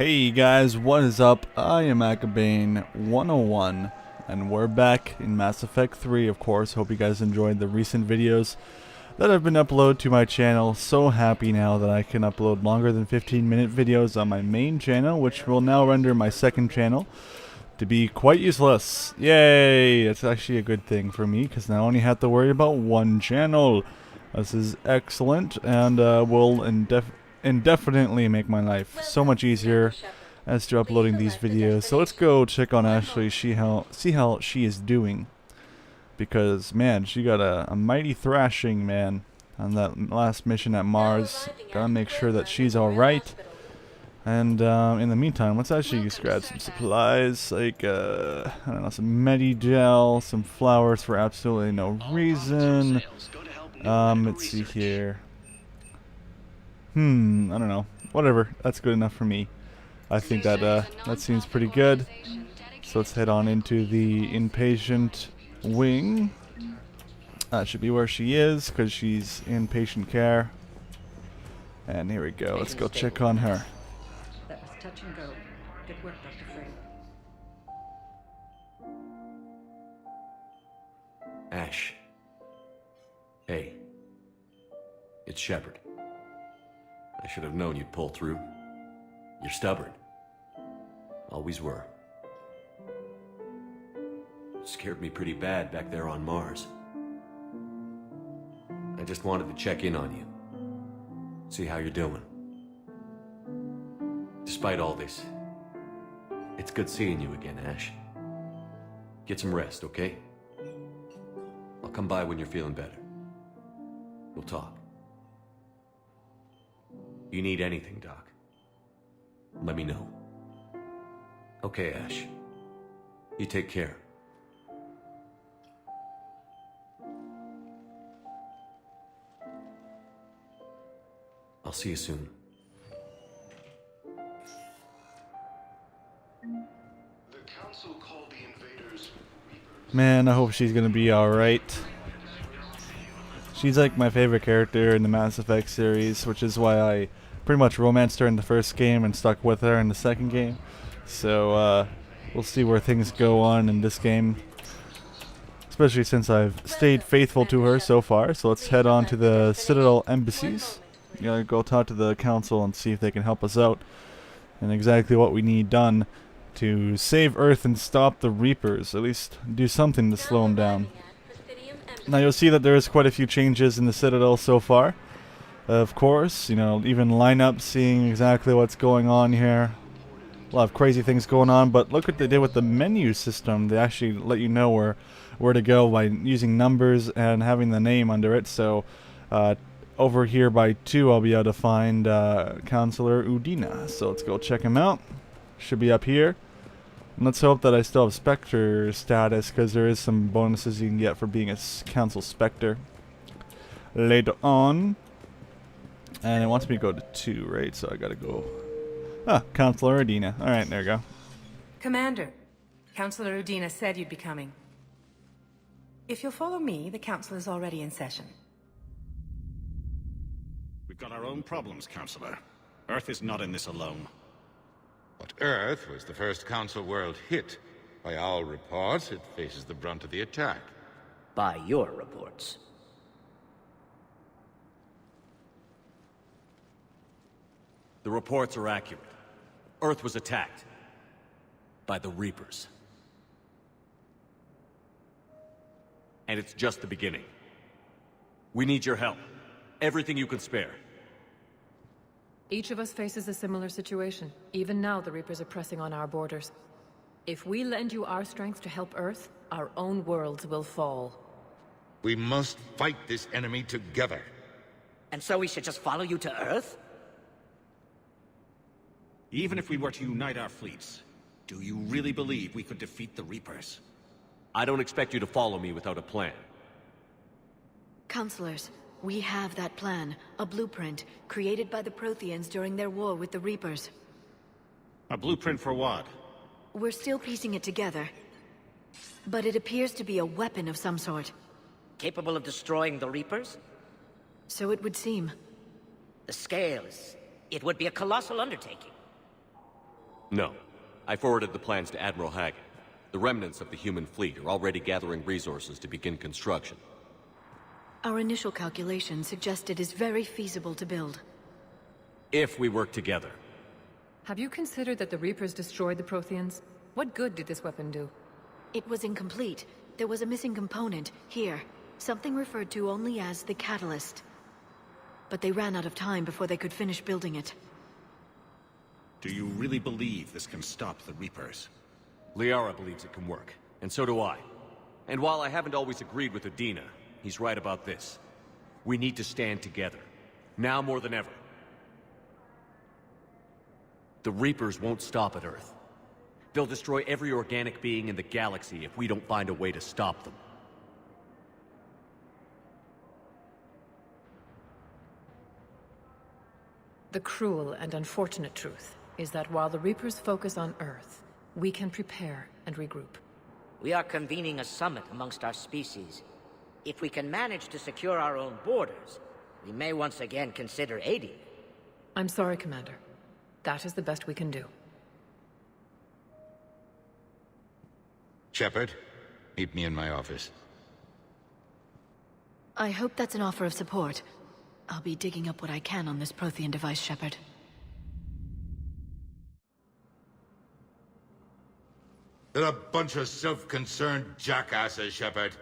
Hey guys, what is up? I am Acabane101 and we're back in Mass Effect 3, of course. Hope you guys enjoyed the recent videos that have been uploaded to my channel. So happy now that I can upload longer than 15-minute videos on my main channel, which will now render my second channel to be quite useless. Yay! It's actually a good thing for me because now I only have to worry about one channel. This is excellent and will indefinitely make my life so much easier as to uploading these videos. So let's go check on Ashley, see how she is doing. Because, man, she got a mighty thrashing, man, on that last mission at Mars. Gotta make sure that she's alright. And in the meantime, let's actually just grab some supplies, like, I don't know, some Medi-Gel, some flowers for absolutely no reason. Let's see here. I don't know. Whatever. That's good enough for me. I think that that seems pretty good. So let's head on into the inpatient wing. That should be where she is, because she's in patient care. And here we go. Let's go check on her. That was touch and go. Good work, Dr. Frey. Ash. Hey. It's Shepard. I should have known you'd pull through. You're stubborn. Always were. Scared me pretty bad back there on Mars. I just wanted to check in on you. See how you're doing. Despite all this, it's good seeing you again, Ash. Get some rest, okay? I'll come by when you're feeling better. We'll talk. You need anything, Doc, let me know. Okay, Ash. You take care. I'll see you soon. The council called the invaders Reapers. Man, I hope she's gonna be alright. She's like my favorite character in the Mass Effect series, which is why I pretty much romanced her in the first game and stuck with her in the second game. So we'll see where things go on in this game, especially since I've stayed faithful to her so far. So let's head on to the Citadel embassies. Gotta go talk to the council and see if they can help us out and exactly what we need done to save Earth and stop the Reapers. At least do something to slow them down. Now you'll see that there is quite a few changes in the Citadel so far. Of course, you know, even lineup, seeing exactly what's going on here. A lot of crazy things going on, but look what they did with the menu system. They actually let you know where to go by using numbers and having the name under it. So over here by 2, I'll be able to find Counselor Udina. So let's go check him out. Should be up here. And let's hope that I still have Spectre status, because there is some bonuses you can get for being a Council Spectre later on. And it wants me to go to 2, right? So I gotta go. Ah, Counselor Udina. Alright, there we go. Commander, Counselor Udina said you'd be coming. If you'll follow me, the council is already in session. We've got our own problems, Counselor. Earth is not in this alone. But Earth was the first Council world hit. By our reports, it faces the brunt of the attack. By your reports. The reports are accurate. Earth was attacked by the Reapers. And it's just the beginning. We need your help. Everything you can spare. Each of us faces a similar situation. Even now, the Reapers are pressing on our borders. If we lend you our strength to help Earth, our own worlds will fall. We must fight this enemy together. And so we should just follow you to Earth? Even if we were to unite our fleets, do you really believe we could defeat the Reapers? I don't expect you to follow me without a plan. Counselors, we have that plan, a blueprint, created by the Protheans during their war with the Reapers. A blueprint for what? We're still piecing it together. But it appears to be a weapon of some sort. Capable of destroying the Reapers? So it would seem. The scale is... it would be a colossal undertaking. No. I forwarded the plans to Admiral Hagen. The remnants of the human fleet are already gathering resources to begin construction. Our initial calculations suggest it is very feasible to build. If we work together. Have you considered that the Reapers destroyed the Protheans? What good did this weapon do? It was incomplete. There was a missing component, here. Something referred to only as the catalyst. But they ran out of time before they could finish building it. Do you really believe this can stop the Reapers? Liara believes it can work, and so do I. And while I haven't always agreed with Udina, he's right about this. We need to stand together. Now more than ever. The Reapers won't stop at Earth. They'll destroy every organic being in the galaxy if we don't find a way to stop them. The cruel and unfortunate truth is that while the Reapers focus on Earth, we can prepare and regroup. We are convening a summit amongst our species. If we can manage to secure our own borders, we may once again consider aiding. I'm sorry, Commander. That is the best we can do. Shepard, meet me in my office. I hope that's an offer of support. I'll be digging up what I can on this Prothean device, Shepard. They're a bunch of self-concerned jackasses, Shepard.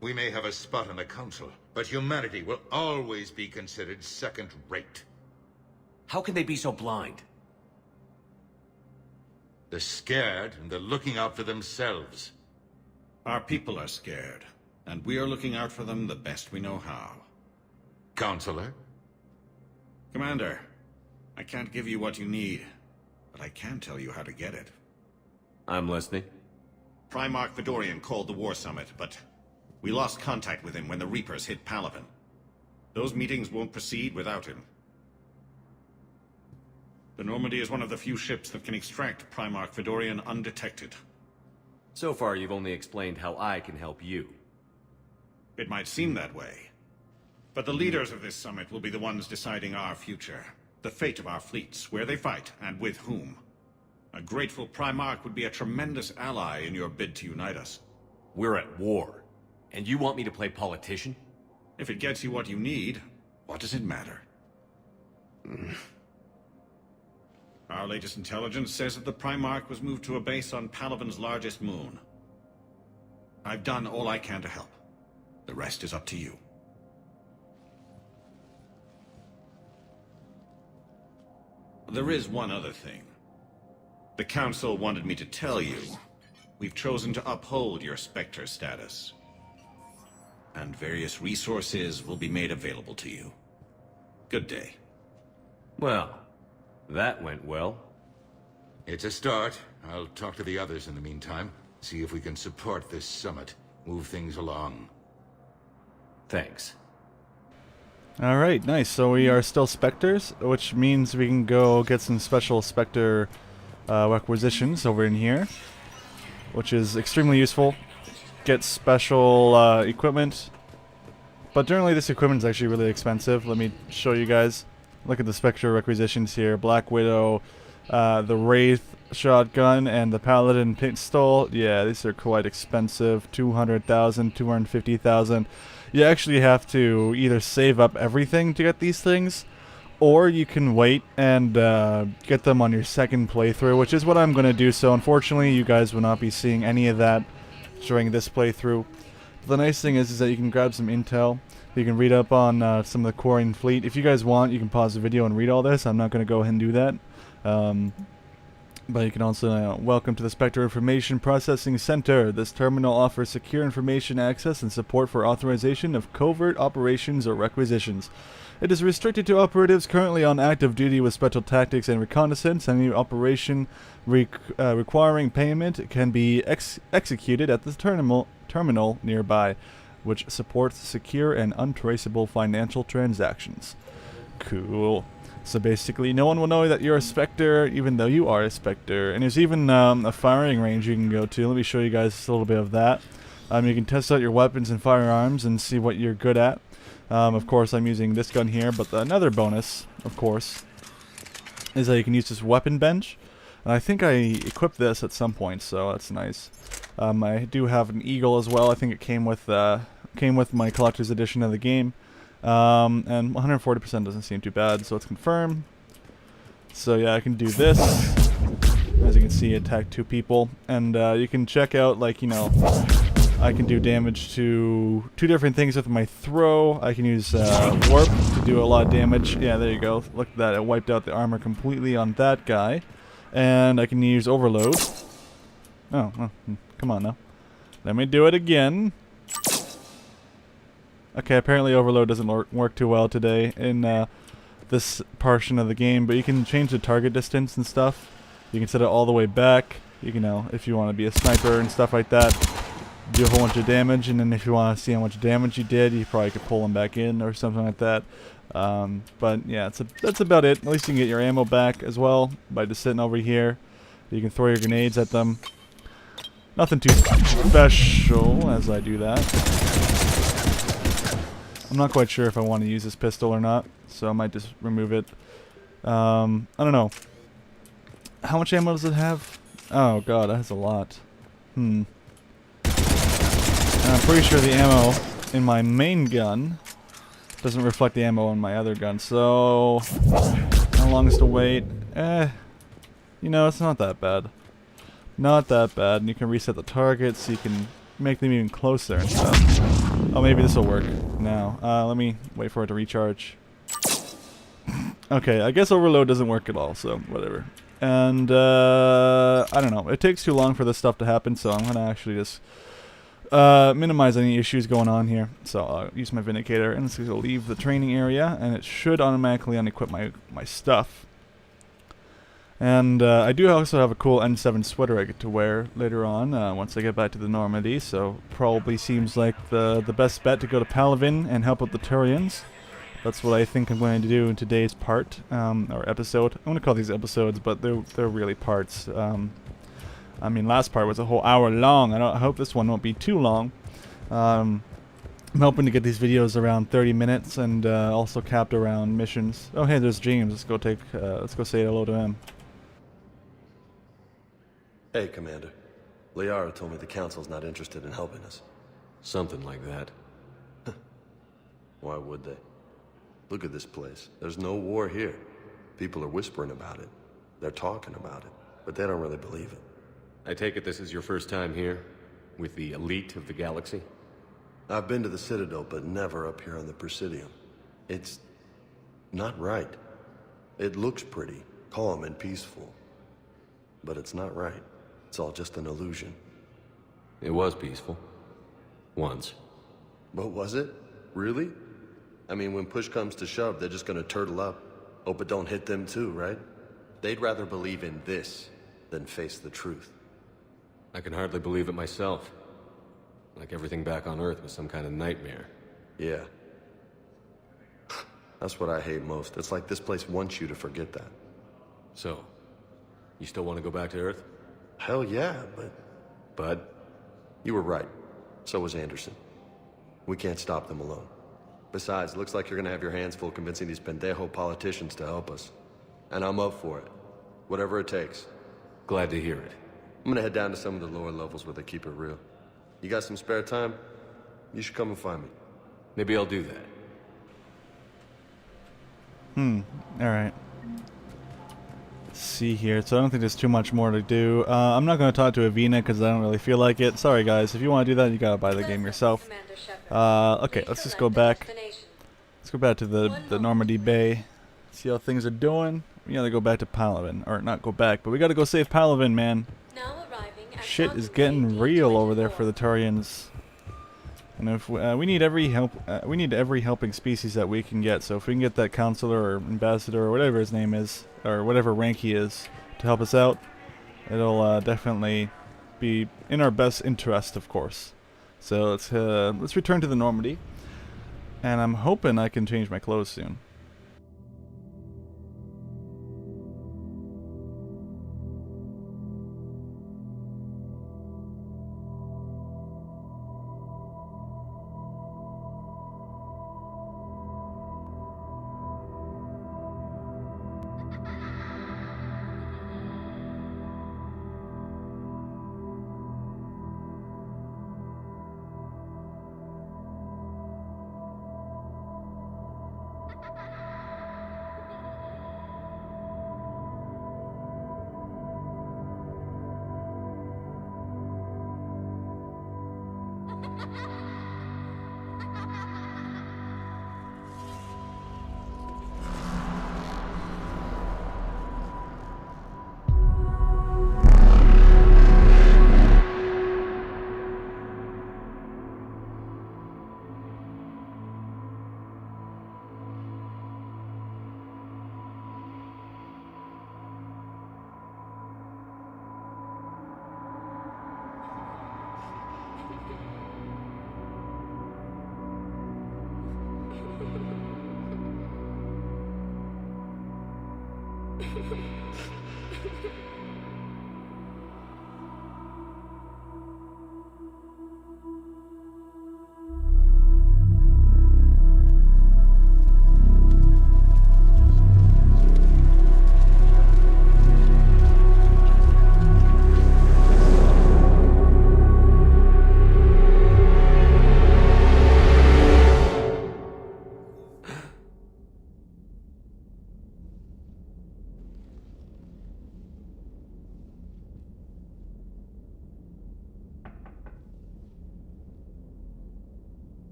We may have a spot on the Council, but humanity will always be considered second-rate. How can they be so blind? They're scared, and they're looking out for themselves. Our people are scared, and we are looking out for them the best we know how. Counselor? Commander, I can't give you what you need, but I can tell you how to get it. I'm listening. Primarch Fedorian called the War Summit, but we lost contact with him when the Reapers hit Palaven. Those meetings won't proceed without him. The Normandy is one of the few ships that can extract Primarch Fedorian undetected. So far, you've only explained how I can help you. It might seem that way. But the leaders of this summit will be the ones deciding our future. The fate of our fleets, where they fight, and with whom. A grateful Primarch would be a tremendous ally in your bid to unite us. We're at war. And you want me to play politician? If it gets you what you need, what does it matter? Our latest intelligence says that the Primarch was moved to a base on Palaven's largest moon. I've done all I can to help. The rest is up to you. There is one other thing. The Council wanted me to tell you, we've chosen to uphold your Spectre status. And various resources will be made available to you. Good day. Well, that went well. It's a start. I'll talk to the others in the meantime. See if we can support this summit. Move things along. Thanks. Alright, nice. So we are still Spectres, which means we can go get some special Spectre requisitions over in here, which is extremely useful. Get special equipment. But generally this equipment is actually really expensive. Let me show you guys. Look at the Spectre requisitions here. Black Widow, the Wraith shotgun, and the Paladin pistol. Yeah, these are quite expensive. 200,000, 250,000. You actually have to either save up everything to get these things, or you can wait and get them on your second playthrough, which is what I'm going to do. So unfortunately, you guys will not be seeing any of that during this playthrough. But the nice thing is that you can grab some intel. You can read up on some of the Quarian fleet. If you guys want, you can pause the video and read all this. I'm not going to go ahead and do that. But you can also, welcome to the Spectre Information Processing Center. This terminal offers secure information access and support for authorization of covert operations or requisitions. It is restricted to operatives currently on active duty with special tactics and reconnaissance. Any operation requiring payment can be executed at the terminal nearby, which supports secure and untraceable financial transactions. Cool. So basically, no one will know that you're a Spectre, even though you are a Spectre. And there's even a firing range you can go to. Let me show you guys a little bit of that. You can test out your weapons and firearms and see what you're good at. Of course, I'm using this gun here, but another bonus, of course, is that you can use this weapon bench. And I think I equipped this at some point, so that's nice. I do have an eagle as well. I think it came with my collector's edition of the game. And 140% doesn't seem too bad, so let's confirm. So yeah, I can do this. As you can see, attack 2 people. And you can check out, like, you know, I can do damage to 2 different things with my throw. I can use warp to do a lot of damage. Yeah, there you go. Look at that, it wiped out the armor completely on that guy. And I can use overload. Oh, come on now. Let me do it again. Okay, apparently overload doesn't work too well today in this portion of the game, but you can change the target distance and stuff. You can set it all the way back. You can, if you want to be a sniper and stuff like that, do a whole bunch of damage, and then if you want to see how much damage you did, you probably could pull them back in or something like that. But yeah, that's about it. At least you can get your ammo back as well by just sitting over here. You can throw your grenades at them. Nothing too special as I do that. I'm not quite sure if I want to use this pistol or not, so I might just remove it. I don't know. How much ammo does it have? Oh god, that has a lot. And I'm pretty sure the ammo in my main gun doesn't reflect the ammo on my other gun, so how long is to wait? You know, it's not that bad. Not that bad, and you can reset the targets, so you can make them even closer and stuff. Oh, maybe this will work now. Let me wait for it to recharge. Okay, I guess overload doesn't work at all, so whatever. And, I don't know. It takes too long for this stuff to happen, so I'm going to actually just minimize any issues going on here. So I'll use my Vindicator, and it's going to leave the training area, and it should automatically unequip my stuff. And I do also have a cool N7 sweater I get to wear later on once I get back to the Normandy, so probably seems like the best bet to go to Paragon and help out the Turians. That's what I think I'm going to do in today's part, or episode. I'm going to call these episodes, but they're really parts. I mean, last part was a whole hour long. I hope this one won't be too long. I'm hoping to get these videos around 30 minutes and also capped around missions. Oh, hey, there's James. Let's go say hello to him. Hey, Commander. Liara told me the Council's not interested in helping us. Something like that. Why would they? Look at this place. There's no war here. People are whispering about it. They're talking about it, but they don't really believe it. I take it this is your first time here? With the elite of the galaxy? I've been to the Citadel, but never up here on the Presidium. It's not right. It looks pretty, calm and peaceful. But it's not right. It's all just an illusion. It was peaceful. Once. But was it? Really? I mean, when push comes to shove, they're just gonna turtle up. Hope it don't hit them too, right? They'd rather believe in this than face the truth. I can hardly believe it myself. Like everything back on Earth was some kind of nightmare. Yeah. That's what I hate most. It's like this place wants you to forget that. So, you still want to go back to Earth? Hell yeah, but... You were right. So was Anderson. We can't stop them alone. Besides, it looks like you're gonna have your hands full convincing these pendejo politicians to help us. And I'm up for it. Whatever it takes. Glad to hear it. I'm gonna head down to some of the lower levels where they keep it real. You got some spare time? You should come and find me. Maybe I'll do that. Alright. Let's see here. So I don't think there's too much more to do. I'm not going to talk to Avina because I don't really feel like it. Sorry guys, if you want to do that, you gotta buy the game yourself. Okay, let's just go back. Let's go back to the Normandy Bay. See how things are doing. We gotta go back to Paragon. Or not go back, but we gotta go save Paragon, man. Shit is getting real over there for the Turians. And if we need every helping species that we can get. So if we can get that counselor or ambassador or whatever his name is, or whatever rank he is, to help us out, it'll definitely be in our best interest, of course. So let's return to the Normandy, and I'm hoping I can change my clothes soon.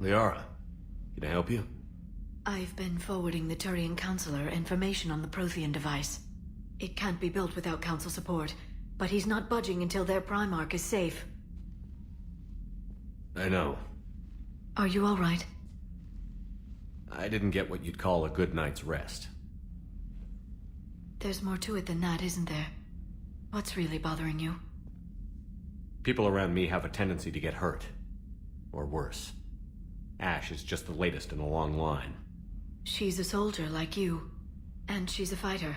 Liara, can I help you? I've been forwarding the Turian Counselor information on the Prothean device. It can't be built without Council support, but he's not budging until their Primarch is safe. I know. Are you all right? I didn't get what you'd call a good night's rest. There's more to it than that, isn't there? What's really bothering you? People around me have a tendency to get hurt. Or worse. Ash is just the latest in a long line. She's a soldier like you. And she's a fighter.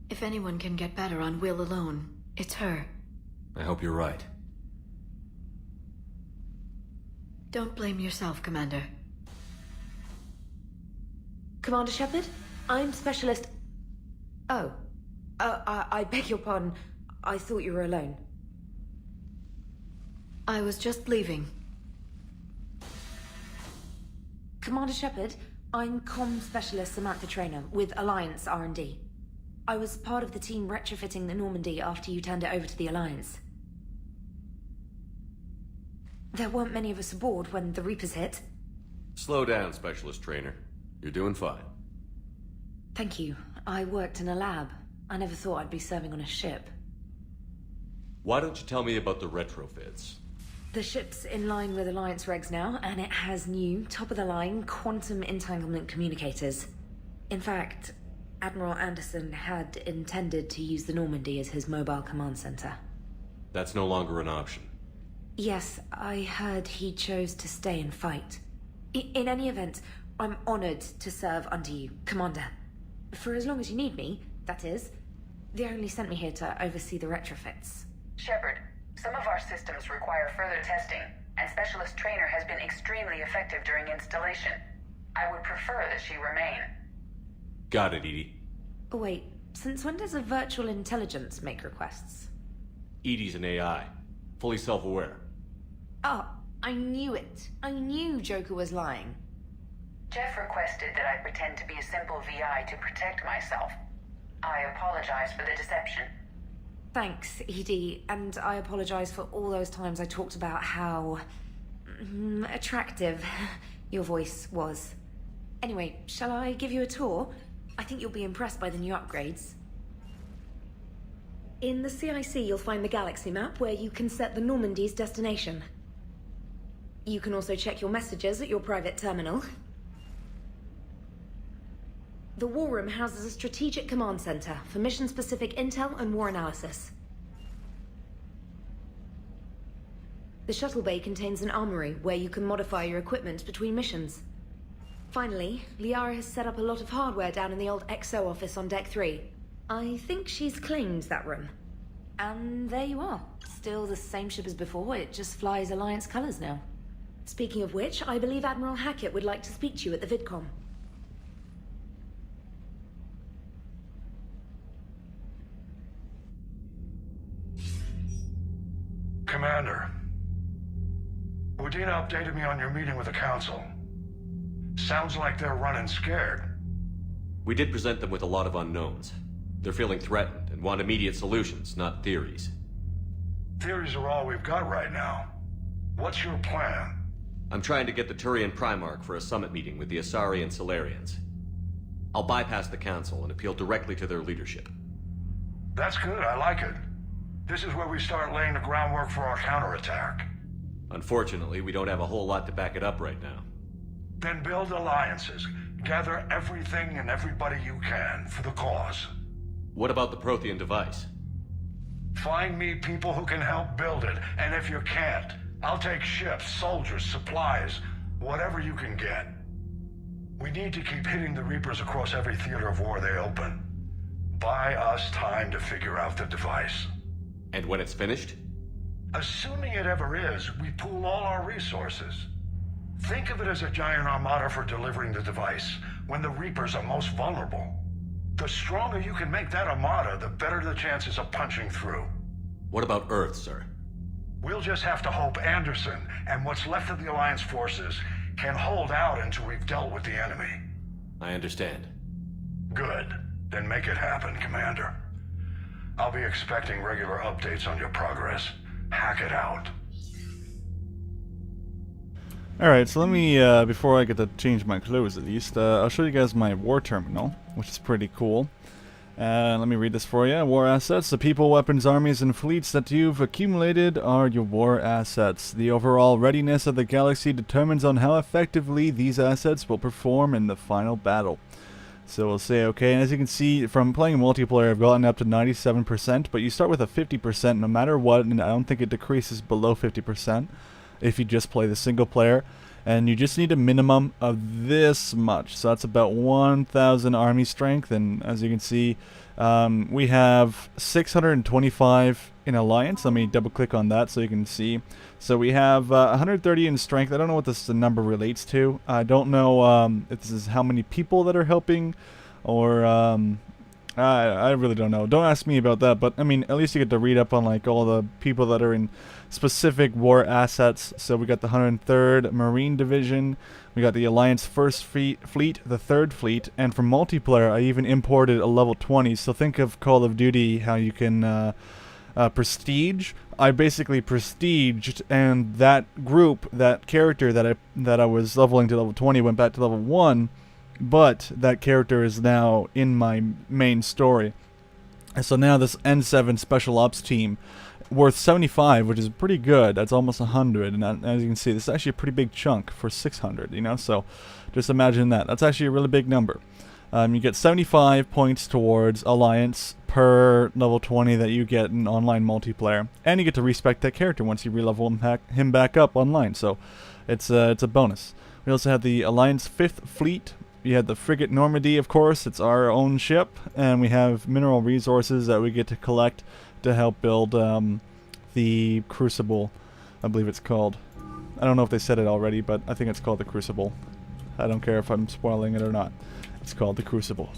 If anyone can get better on will alone, it's her. I hope you're right. Don't blame yourself, Commander. Commander Shepard? I'm Specialist... Oh. I beg your pardon. I thought you were alone. I was just leaving. Commander Shepard, I'm Comm Specialist Samantha Traynor with Alliance R&D. I was part of the team retrofitting the Normandy after you turned it over to the Alliance. There weren't many of us aboard when the Reapers hit. Slow down, Specialist Trainer. You're doing fine. Thank you. I worked in a lab. I never thought I'd be serving on a ship. Why don't you tell me about the retrofits? The ship's in line with Alliance regs now, and it has new, top-of-the-line quantum entanglement communicators. In fact, Admiral Anderson had intended to use the Normandy as his mobile command center. That's no longer an option. Yes, I heard he chose to stay and fight. In any event, I'm honored to serve under you, Commander. For as long as you need me, that is. They only sent me here to oversee the retrofits. Shepard, some of our systems require further testing, and Specialist Trainer has been extremely effective during installation. I would prefer that she remain. Got it, Edie. Oh, wait, since when does a virtual intelligence make requests? Edie's an AI. Fully self-aware. Oh, I knew it. I knew Joker was lying. Jeff requested that I pretend to be a simple VI to protect myself. I apologize for the deception. Thanks, Edie, and I apologize for all those times I talked about how... attractive your voice was. Anyway, shall I give you a tour? I think you'll be impressed by the new upgrades. In the CIC, you'll find the galaxy map where you can set the Normandy's destination. You can also check your messages at your private terminal. The War Room houses a strategic command center for mission-specific intel and war analysis. The Shuttle Bay contains an armory where you can modify your equipment between missions. Finally, Liara has set up a lot of hardware down in the old XO office on Deck 3. I think she's claimed that room. And there you are. Still the same ship as before, it just flies Alliance colors now. Speaking of which, I believe Admiral Hackett would like to speak to you at the VidCom. Commander, Udina updated me on your meeting with the Council. Sounds like they're running scared. We did present them with a lot of unknowns. They're feeling threatened and want immediate solutions, not theories. Theories are all we've got right now. What's your plan? I'm trying to get the Turian Primarch for a summit meeting with the Asari and Solarians. I'll bypass the Council and appeal directly to their leadership. That's good, I like it. This is where we start laying the groundwork for our counterattack. Unfortunately, we don't have a whole lot to back it up right now. Then build alliances. Gather everything and everybody you can for the cause. What about the Prothean device? Find me people who can help build it, and if you can't, I'll take ships, soldiers, supplies, whatever you can get. We need to keep hitting the Reapers across every theater of war they open. Buy us time to figure out the device. And when it's finished? Assuming it ever is, we pool all our resources. Think of it as a giant armada for delivering the device, when the Reapers are most vulnerable. The stronger you can make that armada, the better the chances of punching through. What about Earth, sir? We'll just have to hope Anderson, and what's left of the Alliance forces, can hold out until we've dealt with the enemy. I understand. Good. Then make it happen, Commander. I'll be expecting regular updates on your progress. Hack it out. Alright, so let me, before I get to change my clothes at least, I'll show you guys my war terminal, which is pretty cool. Let me read this for you. War assets. The people, weapons, armies, and fleets that you've accumulated are your war assets. The overall readiness of the galaxy determines on how effectively these assets will perform in the final battle. So we'll say okay, and as you can see from playing multiplayer, I've gotten up to 97%, but you start with a 50% no matter what, and I don't think it decreases below 50% if you just play the single player. And you just need a minimum of this much. So that's about 1,000 army strength. And as you can see, we have 625 in alliance. Let me double click on that so you can see. So we have 130 in strength. I don't know what this number relates to. I don't know if this is how many people that are helping, or I really don't know. Don't ask me about that, but I mean, at least you get to read up on like all the people that are in specific war assets. So we got the 103rd Marine Division, we got the Alliance 1st Fleet, the 3rd Fleet, and for multiplayer I even imported a level 20. So think of Call of Duty, how you can prestige. I basically prestiged, and that group, that character that I was leveling to level 20 went back to level 1. But that character is now in my main story. And so now this N7 Special Ops team, worth 75, which is pretty good. That's almost 100. And as you can see, this is actually a pretty big chunk for 600, you know? So just imagine that. That's actually a really big number. You get 75 points towards Alliance per level 20 that you get in online multiplayer. And you get to respec that character once you re-level him back up online. So it's a bonus. We also have the Alliance 5th Fleet. We had the frigate Normandy, of course. It's our own ship, and we have mineral resources that we get to collect to help build the Crucible, I believe it's called. I don't know if they said it already, but I think it's called the Crucible. I don't care if I'm spoiling it or not. It's called the Crucible.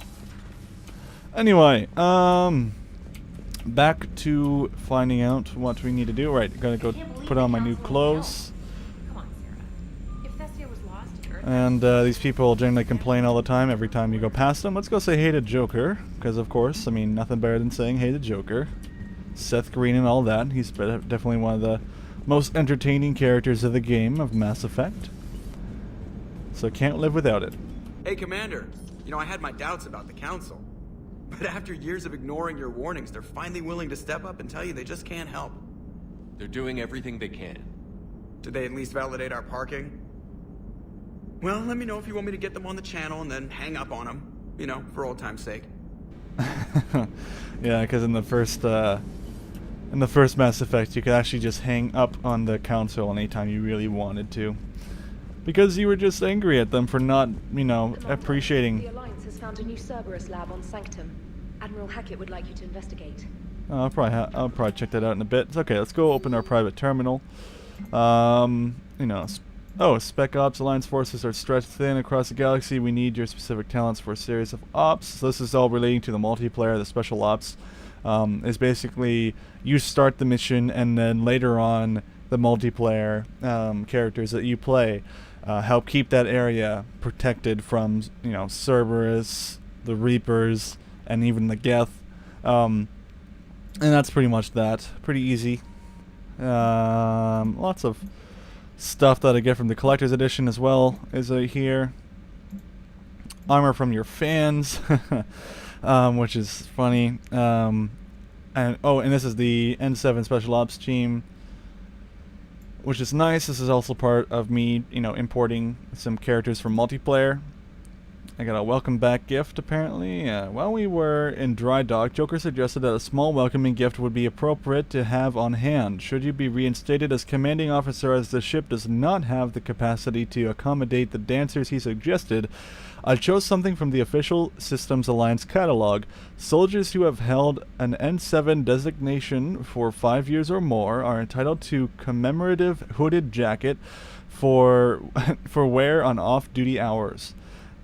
Anyway, back to finding out what we need to do. Right, gotta go put on my new clothes. And these people generally complain all the time every time you go past them. Let's go say hey to Joker, because of course, I mean, nothing better than saying hey to Joker. Seth Green and all that. He's definitely one of the most entertaining characters of the game of Mass Effect. So can't live without it. Hey, Commander. You know, I had my doubts about the Council. But after years of ignoring your warnings, they're finally willing to step up and tell you they just can't help. They're doing everything they can. Did they at least validate our parking? Well, let me know if you want me to get them on the channel and then hang up on them. You know, for old time's sake. Yeah, because in the first Mass Effect, you could actually just hang up on the Council anytime you really wanted to. Because you were just angry at them for not, you know, appreciating. The Alliance has found a new Cerberus lab on Sanctum. Admiral Hackett would like you to investigate. I'll probably check that out in a bit. It's okay. Let's go open our private terminal. You know. Oh, Spec Ops. Alliance forces are stretched thin across the galaxy. We need your specific talents for a series of ops. So this is all relating to the multiplayer. The special ops is basically you start the mission, and then later on the multiplayer characters that you play help keep that area protected from, you know, Cerberus, the Reapers, and even the Geth. And that's pretty much that. Pretty easy. Lots of stuff that I get from the collector's edition as well is here. Armor from your fans, which is funny. And this is the N7 Special Ops team, which is nice. This is also part of me, you know, importing some characters from multiplayer. I got a welcome back gift, apparently. While we were in dry dock, Joker suggested that a small welcoming gift would be appropriate to have on hand. Should you be reinstated as commanding officer, as the ship does not have the capacity to accommodate the dancers he suggested, I chose something from the official Systems Alliance catalog. Soldiers who have held an N7 designation for 5 years or more are entitled to commemorative hooded jacket for wear on off-duty hours.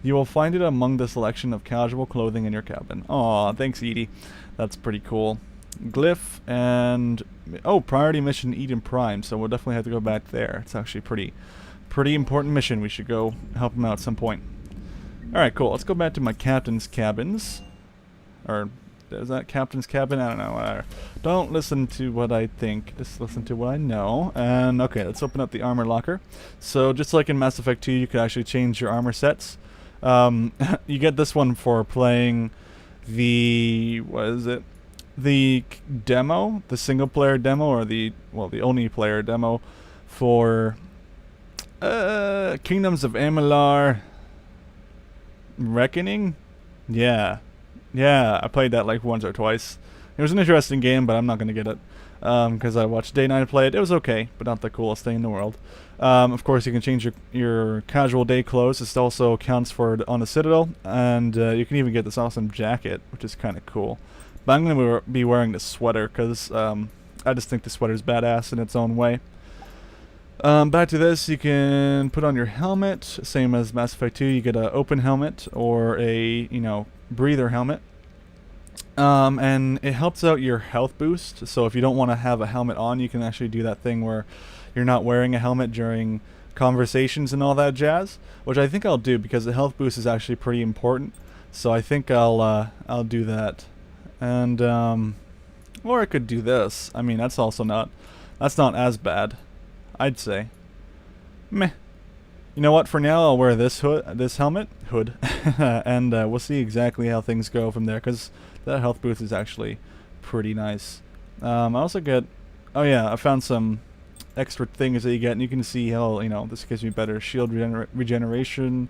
You will find it among the selection of casual clothing in your cabin. Aw, thanks, Edie. That's pretty cool. Glyph and... oh, priority mission Eden Prime, so we'll definitely have to go back there. It's actually pretty important mission. We should go help him out at some point. Alright, cool. Let's go back to my captain's cabins. Or Is that captain's cabin? I don't know. Whatever. Don't listen to what I think. Just listen to what I know. And okay, let's open up the armor locker. So just like in Mass Effect 2, you could actually change your armor sets. You get this one for playing the, what is it? The demo, the single player demo, or the only player demo for Kingdoms of Amalur Reckoning? Yeah, I played that like once or twice. It was an interesting game, but I'm not going to get it because I watched Day9 play it. It was okay, but not the coolest thing in the world. Of course, you can change your casual day clothes. This also counts for on the Citadel, and you can even get this awesome jacket, which is kind of cool. But I'm going to be wearing the sweater because I just think the sweater's badass in its own way. Back to this, you can put on your helmet, same as Mass Effect 2. You get an open helmet or a, breather helmet. And it helps out your health boost. So if you don't want to have a helmet on, you can actually do that thing where you're not wearing a helmet during conversations and all that jazz, which I think I'll do because the health boost is actually pretty important. So I think I'll do that. And or I could do this. I mean, that's not as bad, I'd say. Meh. You know what? For now, I'll wear this helmet, and we'll see exactly how things go from there. Because that health boost is actually pretty nice. I also get, oh yeah, I found some extra things that you get, and you can see how this gives me better shield regeneration.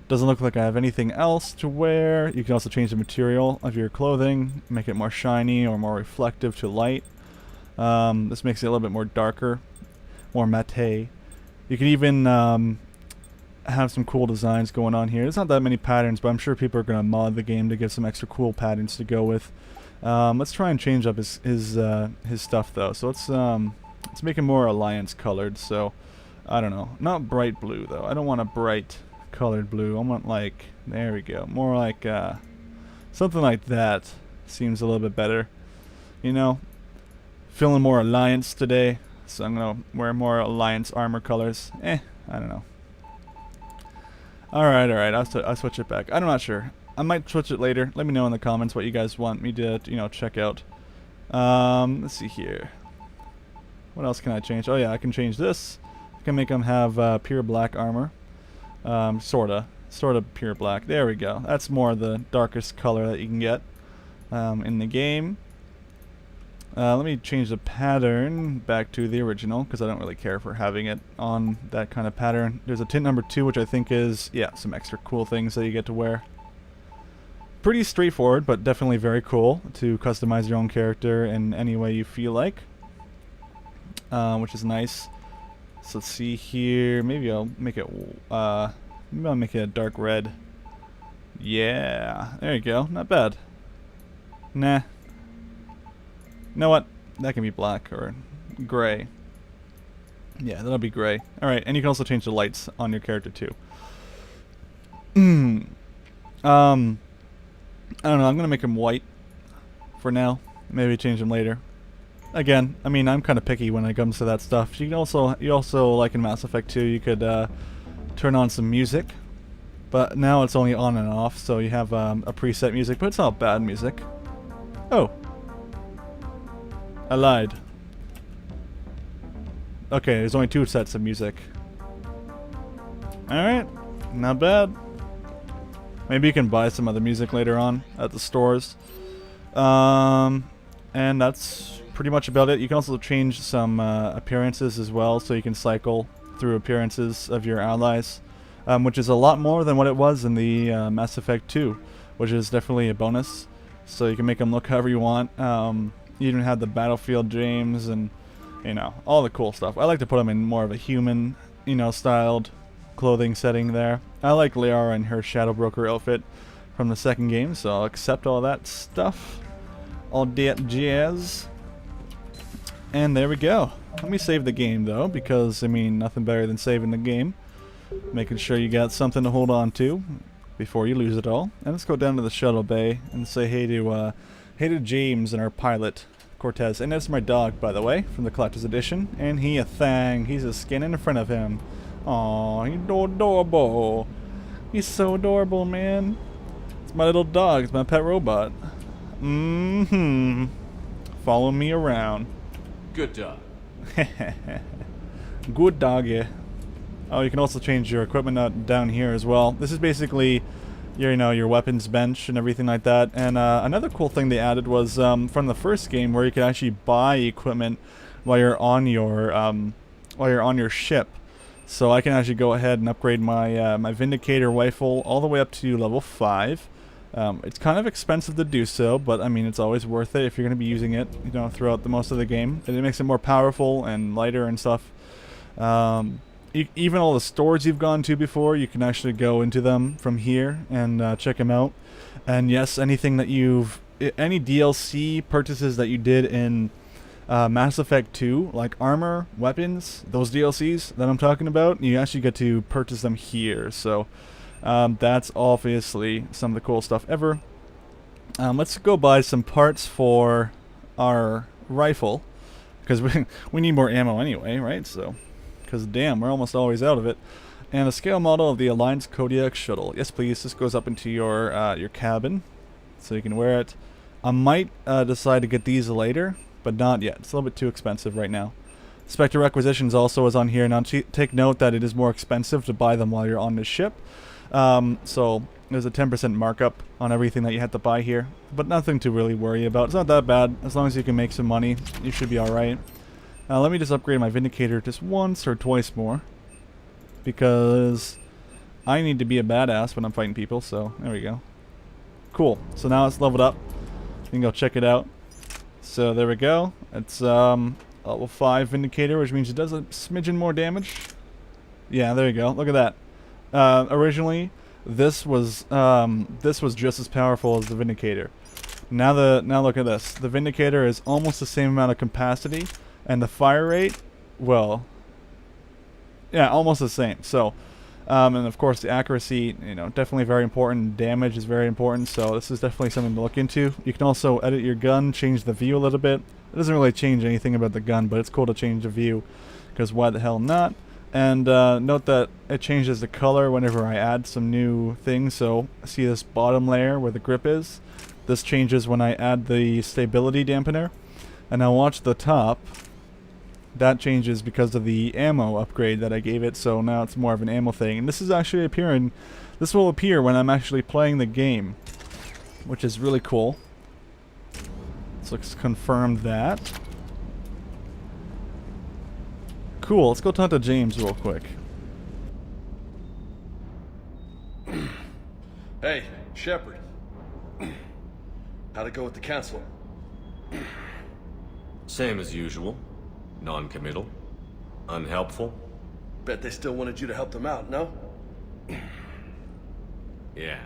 Doesn't look like I have anything else to wear. You can also change the material of your clothing, make it more shiny or more reflective to light. This makes it a little bit more darker, more matte. You can even have some cool designs going on here. There's not that many patterns, but I'm sure people are going to mod the game to get some extra cool patterns to go with. Let's try and change up his stuff though. So let's make him more Alliance colored. So I don't know, not bright blue though. I don't want a bright colored blue. I want like, there we go, more like something like that. Seems a little bit better. Feeling more Alliance today, so I'm gonna wear more Alliance armor colors. I don't know. Alright, I'll switch it back. I'm not sure. I might switch it later. Let me know in the comments what you guys want me to, check out. Let's see here. What else can I change? Oh yeah, I can change this. I can make them have pure black armor. Sorta pure black. There we go. That's more the darkest color that you can get in the game. Let me change the pattern back to the original because I don't really care for having it on that kind of pattern. There's a tint number 2, which I think is, yeah, some extra cool things that you get to wear. Pretty straightforward, but definitely very cool to customize your own character in any way you feel like, which is nice. So let's see here. Maybe I'll make it. Maybe I'll make it a dark red. Yeah, there you go. Not bad. Nah. You know what? That can be black or gray. Yeah, that'll be gray. Alright, and you can also change the lights on your character too. I don't know, I'm gonna make him white for now. Maybe change him later. Again, I mean, I'm kind of picky when it comes to that stuff. You also like in Mass Effect 2, you could turn on some music, but now it's only on and off, so you have a preset music, but it's not bad music. Oh. I lied. Okay, there's only 2 sets of music. Alright, not bad. Maybe you can buy some other music later on at the stores. And that's pretty much about it. You can also change some appearances as well, so you can cycle through appearances of your allies, which is a lot more than what it was in the Mass Effect 2, which is definitely a bonus. So you can make them look however you want. You even have the Battlefield James and, all the cool stuff. I like to put them in more of a human, styled clothing setting there. I like Liara and her Shadow Broker outfit from the second game, so I'll accept all that stuff. All that jazz. And there we go. Let me save the game though, because, nothing better than saving the game. Making sure you got something to hold on to before you lose it all. And let's go down to the shuttle bay and say hey to James and our pilot, Cortez. And that's my dog, by the way, from the Collector's Edition. And he a thang. He's a skin in front of him. Aw, he's adorable. He's so adorable, man. It's my little dog. It's my pet robot. Mm-hmm. Follow me around. Good dog. Good doggy. Oh, you can also change your equipment out down here as well. This is basically your, you know, your weapons bench and everything like that. And another cool thing they added was from the first game, where you could actually buy equipment while you're on your ship. So I can actually go ahead and upgrade my my Vindicator rifle all the way up to level 5. It's kind of expensive to do so, but I mean, it's always worth it if you're going to be using it, you know, throughout the most of the game. And it makes it more powerful and lighter and stuff. Even all the stores you've gone to before, you can actually go into them from here and check them out. And yes, anything that any DLC purchases that you did in Mass Effect 2, like armor, weapons, those DLCs that I'm talking about, you actually get to purchase them here. So that's obviously some of the cool stuff ever. Let's go buy some parts for our rifle, because we need more ammo anyway, right? So, because damn, we're almost always out of it. And a scale model of the Alliance Kodiak Shuttle. Yes, please. This goes up into your cabin, so you can wear it. I might decide to get these later, but not yet. It's a little bit too expensive right now. Spectre Requisitions also is on here. Now take note that it is more expensive to buy them while you're on the ship. So there's a 10% markup on everything that you have to buy here, but nothing to really worry about. It's not that bad. As long as you can make some money, you should be alright. Let me just upgrade my Vindicator just once or twice more, because I need to be a badass when I'm fighting people. So there we go. Cool. So now it's leveled up. You can go check it out. So there we go. It's level 5 Vindicator, which means it does a smidgen more damage. Yeah, there you go. Look at that. Originally, this was just as powerful as the Vindicator. Now look at this. The Vindicator is almost the same amount of capacity, and the fire rate, well, yeah, almost the same. So, and of course the accuracy, you know, definitely very important. Damage is very important. So this is definitely something to look into. You can also edit your gun, change the view a little bit. It doesn't really change anything about the gun, but it's cool to change the view, because why the hell not? And note that it changes the color whenever I add some new things. So see this bottom layer where the grip is? This changes when I add the stability dampener. And now watch the top. That changes because of the ammo upgrade that I gave it. So now it's more of an ammo thing. And this is actually this will appear when I'm actually playing the game, which is really cool. So let's confirm that. Cool, let's go talk to James real quick. Hey, Shepard. How'd it go with the council? Same as usual. Non-committal. Unhelpful. Bet they still wanted you to help them out, no? Yeah.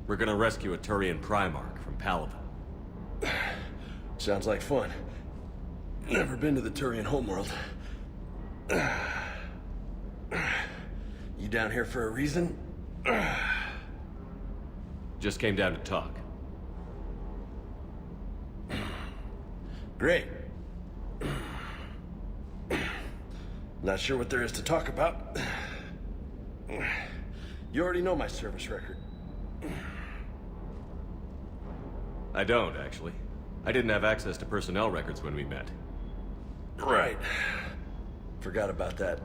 We're gonna rescue a Turian Primarch from Paladin. Sounds like fun. Never been to the Turian homeworld. You down here for a reason? Just came down to talk. Great. Not sure what there is to talk about. You already know my service record. I don't, actually. I didn't have access to personnel records when we met. Right. Forgot about that.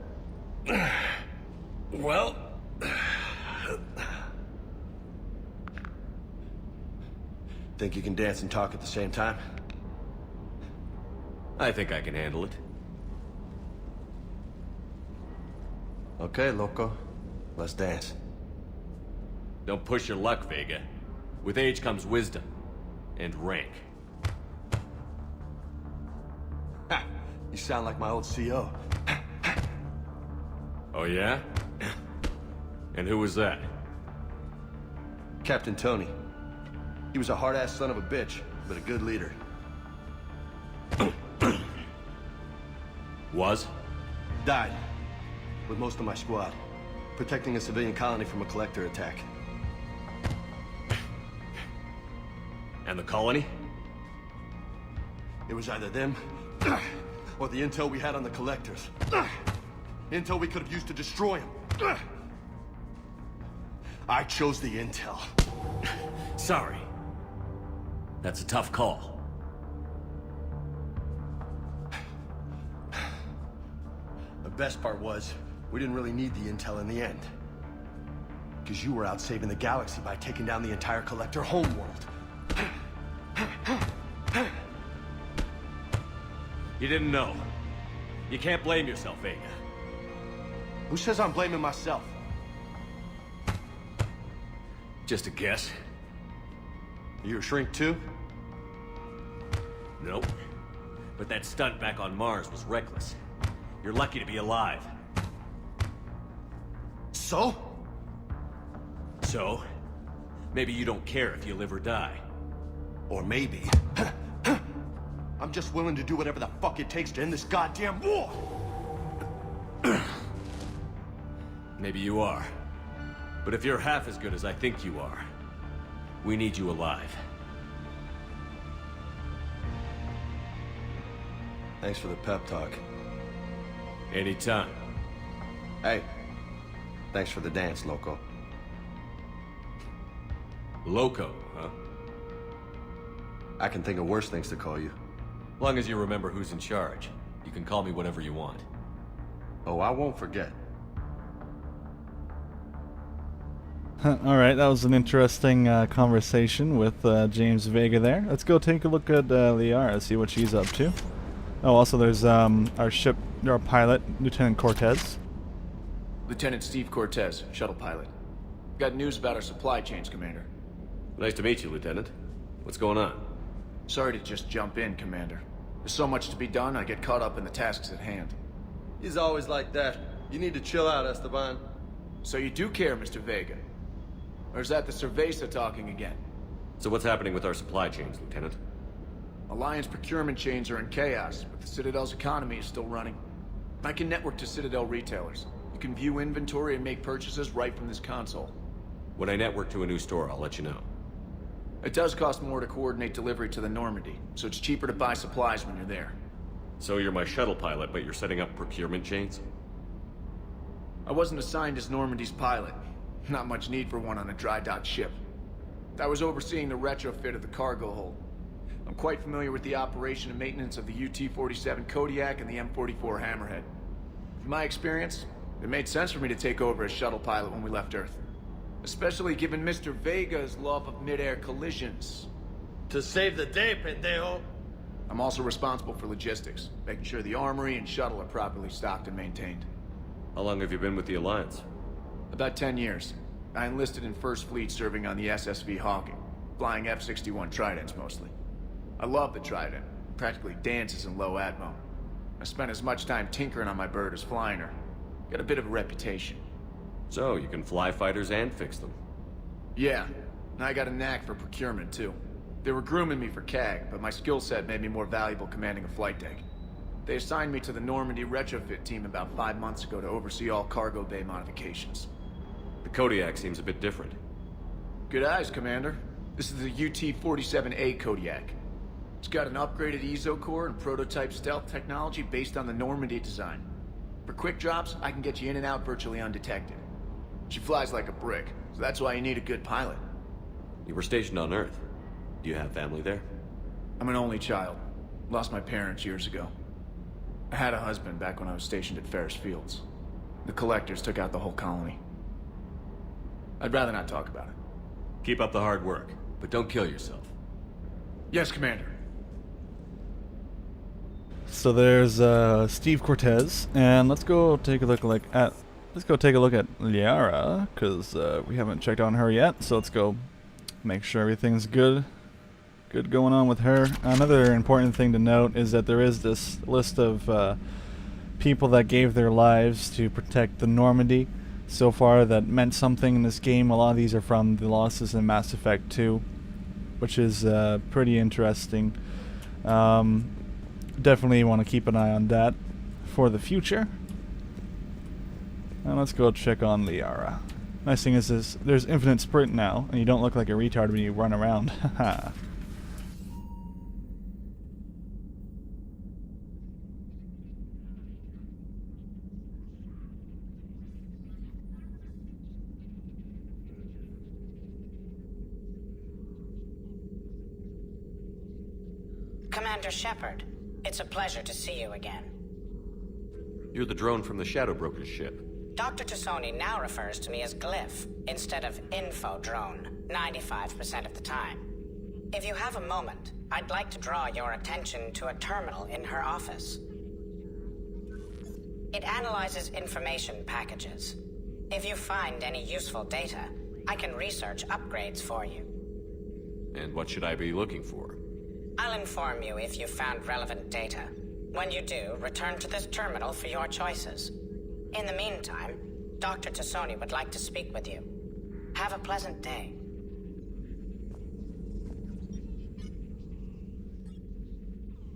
Well... Think you can dance and talk at the same time? I think I can handle it. Okay, loco. Let's dance. Don't push your luck, Vega. With age comes wisdom. And rank. Ha! You sound like my old CO. Oh, yeah? And who was that? Captain Tony. He was a hard-ass son of a bitch, but a good leader. Was? Died. With most of my squad. Protecting a civilian colony from a collector attack. And the colony? It was either them, or the intel we had on the collectors. Intel we could have used to destroy them. I chose the intel. Sorry. That's a tough call. The best part was, we didn't really need the intel in the end. Because you were out saving the galaxy by taking down the entire Collector homeworld. You didn't know. You can't blame yourself, Vega. Who says I'm blaming myself? Just a guess. You a shrink too? Nope. But that stunt back on Mars was reckless. You're lucky to be alive. So? So? Maybe you don't care if you live or die. Or maybe... I'm just willing to do whatever the fuck it takes to end this goddamn war! Maybe you are. But if you're half as good as I think you are, we need you alive. Thanks for the pep talk. Anytime. Hey, thanks for the dance, Loco. Loco, huh? I can think of worse things to call you. Long as you remember who's in charge, you can call me whatever you want. Oh, I won't forget. Alright, that was an interesting conversation with James Vega there. Let's go take a look at Liara, see what she's up to. Oh, also there's our ship, our pilot, Lieutenant Cortez. Lieutenant Steve Cortez, shuttle pilot. Got news about our supply chains, Commander. Nice to meet you, Lieutenant. What's going on? Sorry to just jump in, Commander. There's so much to be done, I get caught up in the tasks at hand. He's always like that. You need to chill out, Esteban. So you do care, Mr. Vega? Or is that the Cerveza talking again? So what's happening with our supply chains, Lieutenant? Alliance procurement chains are in chaos, but the Citadel's economy is still running. I can network to Citadel retailers. You can view inventory and make purchases right from this console. When I network to a new store, I'll let you know. It does cost more to coordinate delivery to the Normandy, so it's cheaper to buy supplies when you're there. So you're my shuttle pilot, but you're setting up procurement chains? I wasn't assigned as Normandy's pilot. Not much need for one on a dry dock ship. I was overseeing the retrofit of the cargo hold. I'm quite familiar with the operation and maintenance of the UT-47 Kodiak and the M44 Hammerhead. From my experience, it made sense for me to take over as shuttle pilot when we left Earth. Especially given Mr. Vega's love of mid-air collisions. To save the day, pendejo! I'm also responsible for logistics, making sure the armory and shuttle are properly stocked and maintained. How long have you been with the Alliance? About 10 years. I enlisted in First Fleet serving on the SSV Hawking, flying F-61 Tridents mostly. I love the Trident. It practically dances in low atmo. I spent as much time tinkering on my bird as flying her. Got a bit of a reputation. So, you can fly fighters and fix them? Yeah, and I got a knack for procurement too. They were grooming me for CAG, but my skill set made me more valuable commanding a flight deck. They assigned me to the Normandy retrofit team about 5 months ago to oversee all cargo bay modifications. The Kodiak seems a bit different. Good eyes, Commander. This is the UT-47A Kodiak. It's got an upgraded EZO core and prototype stealth technology based on the Normandy design. For quick drops, I can get you in and out virtually undetected. She flies like a brick, so that's why you need a good pilot. You were stationed on Earth. Do you have family there? I'm an only child. Lost my parents years ago. I had a husband back when I was stationed at Ferris Fields. The Collectors took out the whole colony. I'd rather not talk about it. Keep up the hard work, but don't kill yourself. Yes, Commander. So there's Steve Cortez, and let's go take a look at Liara, because we haven't checked on her yet. So let's go make sure everything's good going on with her. Another important thing to note is that there is this list of people that gave their lives to protect the Normandy so far that meant something in this game. A lot of these are from the losses in Mass Effect 2, which is pretty interesting. Definitely want to keep an eye on that for the future. And let's go check on Liara. Nice thing is there's infinite sprint now, and you don't look like a retard when you run around. Haha. Commander Shepard, it's a pleasure to see you again. You're the drone from the Shadow Broker's ship. Dr. Tassoni now refers to me as Glyph instead of Info Drone, 95% of the time. If you have a moment, I'd like to draw your attention to a terminal in her office. It analyzes information packages. If you find any useful data, I can research upgrades for you. And what should I be looking for? I'll inform you if you found relevant data. When you do, return to this terminal for your choices. In the meantime, Dr. Tassoni would like to speak with you. Have a pleasant day.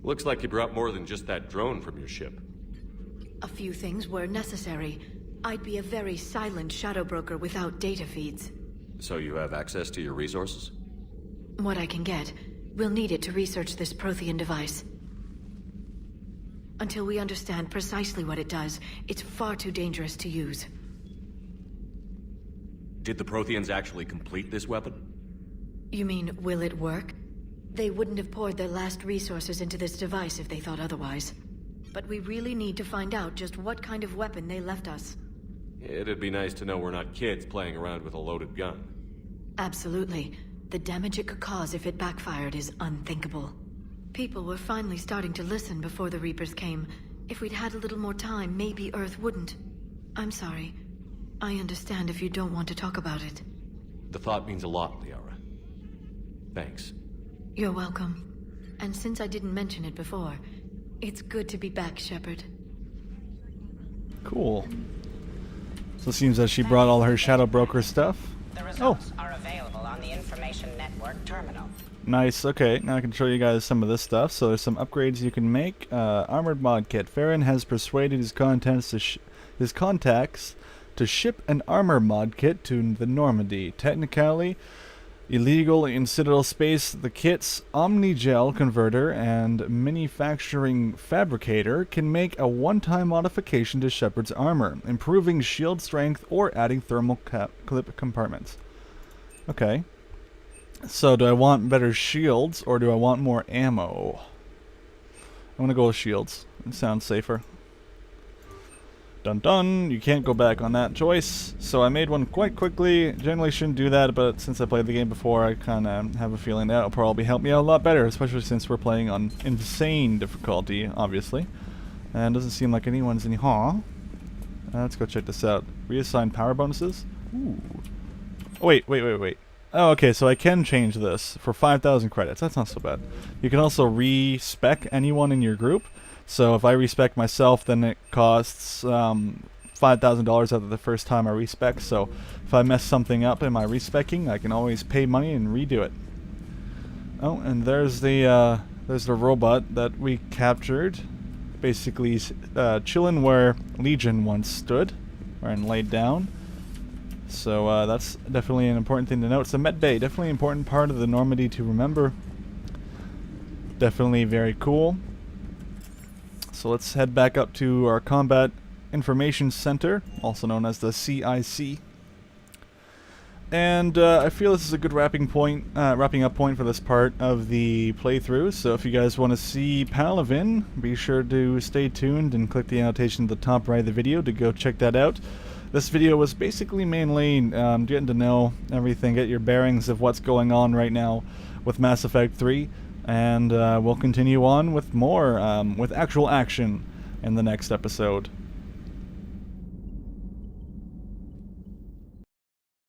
Looks like you brought more than just that drone from your ship. A few things were necessary. I'd be a very silent shadow broker without data feeds. So you have access to your resources? What I can get. We'll need it to research this Prothean device. Until we understand precisely what it does, it's far too dangerous to use. Did the Protheans actually complete this weapon? You mean, will it work? They wouldn't have poured their last resources into this device if they thought otherwise. But we really need to find out just what kind of weapon they left us. It'd be nice to know we're not kids playing around with a loaded gun. Absolutely. The damage it could cause if it backfired is unthinkable. People were finally starting to listen before the Reapers came. If we'd had a little more time, maybe Earth wouldn't. I'm sorry. I understand if you don't want to talk about it. The thought means a lot, Liara. Thanks. You're welcome. And since I didn't mention it before, it's good to be back, Shepard. Cool. So it seems that she brought all her Shadow Broker stuff. The results are available on the Information Network terminal. Nice. Okay, now I can show you guys some of this stuff. So there's some upgrades you can make. Armored mod kit. Farron has persuaded his contacts to ship an armor mod kit to the Normandy. Technically illegal in Citadel space, the kit's Omni-Gel converter and manufacturing fabricator can make a one-time modification to Shepard's armor, improving shield strength or adding thermal clip compartments. Okay. So do I want better shields or do I want more ammo? I want to go with shields. It sounds safer. Dun dun, you can't go back on that choice. So I made one quite quickly. Generally shouldn't do that, but since I played the game before, I kind of have a feeling that it'll probably help me out a lot better, especially since we're playing on insane difficulty, obviously. And it doesn't seem like anyone's in here. Let's go check this out. Reassign power bonuses? Ooh. Oh, wait. Oh, okay, so I can change this for 5,000 credits. That's not so bad. You can also respec anyone in your group. So if I respec myself, then it costs $5,000 out of the first time I respec. So if I mess something up in my respecking, I can always pay money and redo it. Oh, and there's the robot that we captured, basically chilling where Legion once stood, and laid down. So that's definitely an important thing to note. It's a med bay, definitely an important part of the Normandy to remember. Definitely very cool. So let's head back up to our Combat Information Center, also known as the CIC. And I feel this is a good wrapping up point for this part of the playthrough. So if you guys want to see Palavin, be sure to stay tuned and click the annotation at the top right of the video to go check that out. This video was basically mainly getting to know everything, get your bearings of what's going on right now with Mass Effect 3. And we'll continue on with more, with actual action in the next episode.